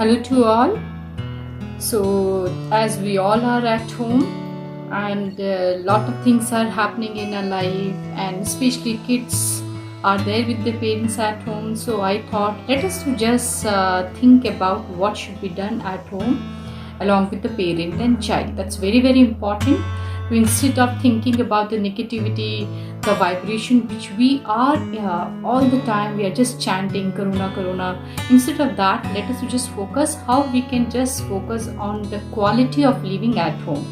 Hello to all. So, as we all are at home, and a lot of things are happening in our life, and especially kids are there with their parents at home. So, I thought let us to just think about what should be done at home along with the parent and child. That's very, very important. To instead of thinking about the negativity, the vibration which we are all the time, we are just chanting Karuna, Karuna. Instead of that, let us just focus how we can just focus on the quality of living at home.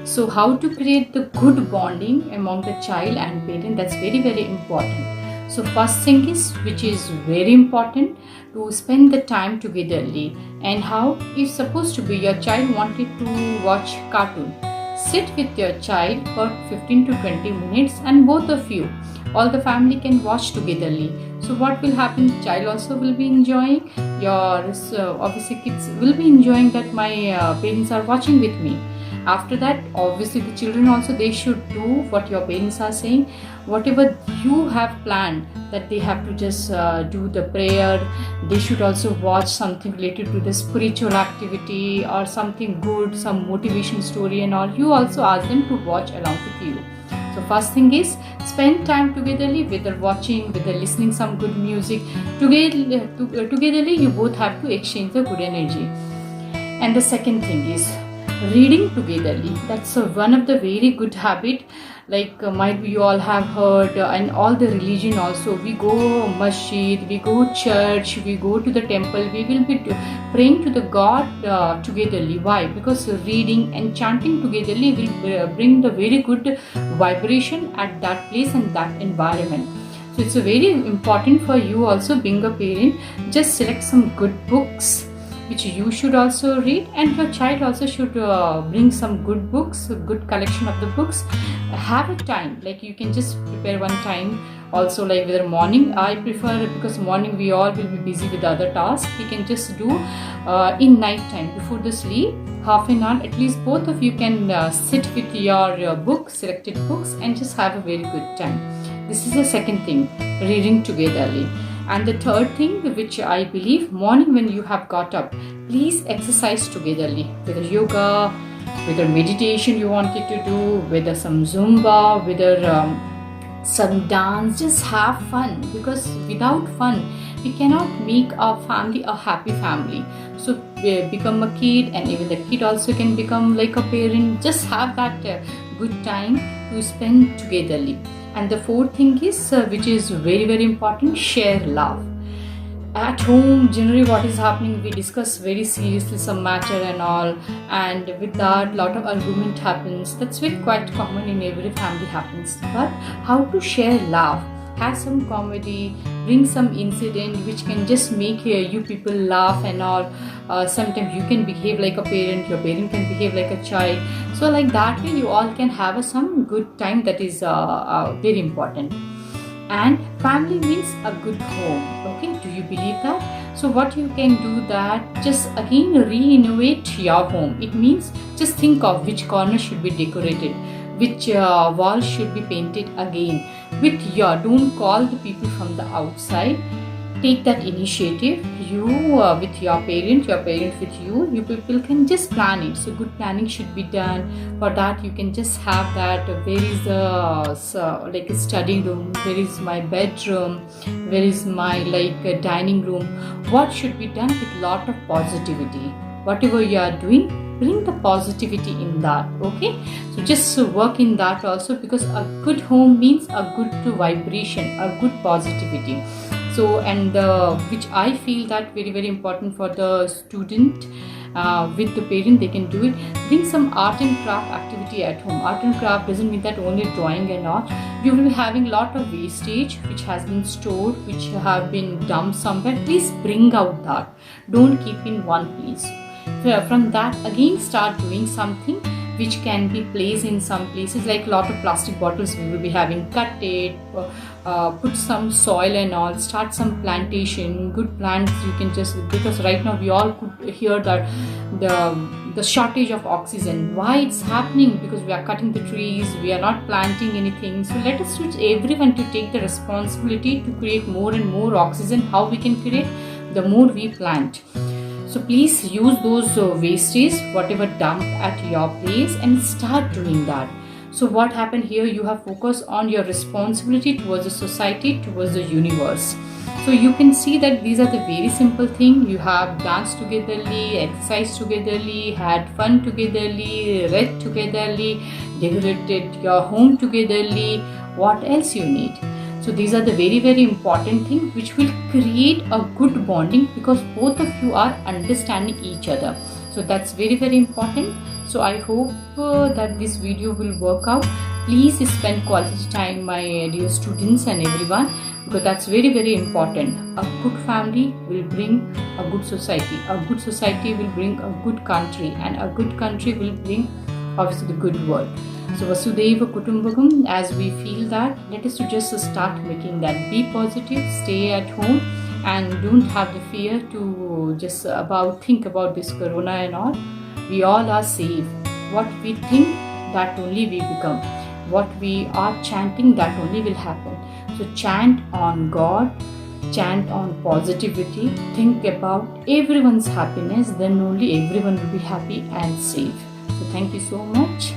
So how to create the good bonding among the child and parent, that's very, very important. So first thing is, which is very important, to spend the time togetherly. And how, if supposed to be your child wanted to watch cartoon, sit with your child for 15 to 20 minutes and both of you, all the family can watch togetherly. So what will happen, child also will be enjoying, your obviously kids will be enjoying that my parents are watching with me. After that, obviously the children also, they should do what your parents are saying. Whatever you have planned, that they have to just do the prayer, they should also watch something related to the spiritual activity or something good, some motivation story and all. You also ask them to watch along with you. So first thing is, spend time togetherly, whether watching, whether listening some good music. Togetherly, you both have to exchange the good energy. And the second thing is, reading togetherly. That's one of the very good habit. Like might be you all have heard, and all the religion also, we go masjid, we go church, we go to the temple, we will be praying to the God togetherly. Why? Because reading and chanting togetherly will bring the very good vibration at that place and that environment. So it's a very important for you also, being a parent, just select some good books which you should also read, and your child also should bring some good books, a good collection of the books. Have a time, like you can just prepare one time also, like whether morning, I prefer, because morning we all will be busy with other tasks. We can just do in night time before the sleep, half an hour at least, both of you can sit with your book, selected books, and just have a very good time. This is the second thing, reading togetherly. And the third thing, which I believe, morning when you have got up, please exercise togetherly. Whether yoga, whether meditation you wanted to do, whether some Zumba, whether some dance, just have fun. Because without fun, we cannot make our family a happy family. So become a kid, and even the kid also can become like a parent. Just have that good time to spend togetherly. And the fourth thing is, which is very, very important, share love. At home, generally what is happening, we discuss very seriously some matter and all, and with that lot of argument happens. That's very quite common in every family happens. But how to share love, have some comedy, bring some incident which can just make you people laugh and all. Sometimes you can behave like a parent, your parent can behave like a child. So like that way you all can have some good time. That is very important. And family means a good home. Okay, do you believe that? So what you can do, that just again renovate your home. It means just think of which corner should be decorated, which wall should be painted again. With your, don't call the people from the outside. Take that initiative. You with your parent with you. You people can just plan it. So good planning should be done. For that, you can just have that. Where is the like a study room? Where is my bedroom? Where is my like dining room? What should be done with lot of positivity? Whatever you are doing, bring the positivity in that. Okay, so just work in that also, because a good home means a good vibration, a good positivity. So, and which I feel that very, very important for the student with the parent, they can do it. Bring some art and craft activity at home. Art and craft doesn't mean that only drawing and all. You will be having lot of wastage which has been stored, which have been dumped somewhere. Please bring out that. Don't keep in one place. From that, again start doing something which can be placed in some places, like lot of plastic bottles we will be having, cut it, put some soil and all, start some plantation, good plants. You can just, because right now we all could hear that the shortage of oxygen. Why it's happening? Because we are cutting the trees, we are not planting anything. So let us teach everyone to take the responsibility to create more and more oxygen. How we can create? The more we plant. So please use those wastage, whatever dump at your place, and start doing that. So what happened here, you have focused on your responsibility towards the society, towards the universe. So you can see that these are the very simple thing. You have danced togetherly, exercised togetherly, had fun togetherly, read togetherly, decorated your home togetherly. What else you need? So these are the very important things which will create a good bonding, because both of you are understanding each other. So that's very important. So I hope that this video will work out. Please spend quality time, my dear students and everyone, because that's very important. A good family will bring a good society. A good society will bring a good country, and a good country will bring obviously the good world. So Vasudhaiva Kutumbakam, as we feel that, let us to just start making that. Be positive, stay at home, and don't have the fear to just think about this corona and all. We all are safe. What we think, that only we become. What we are chanting, that only will happen. So chant on God, chant on positivity, think about everyone's happiness, then only everyone will be happy and safe. So thank you so much.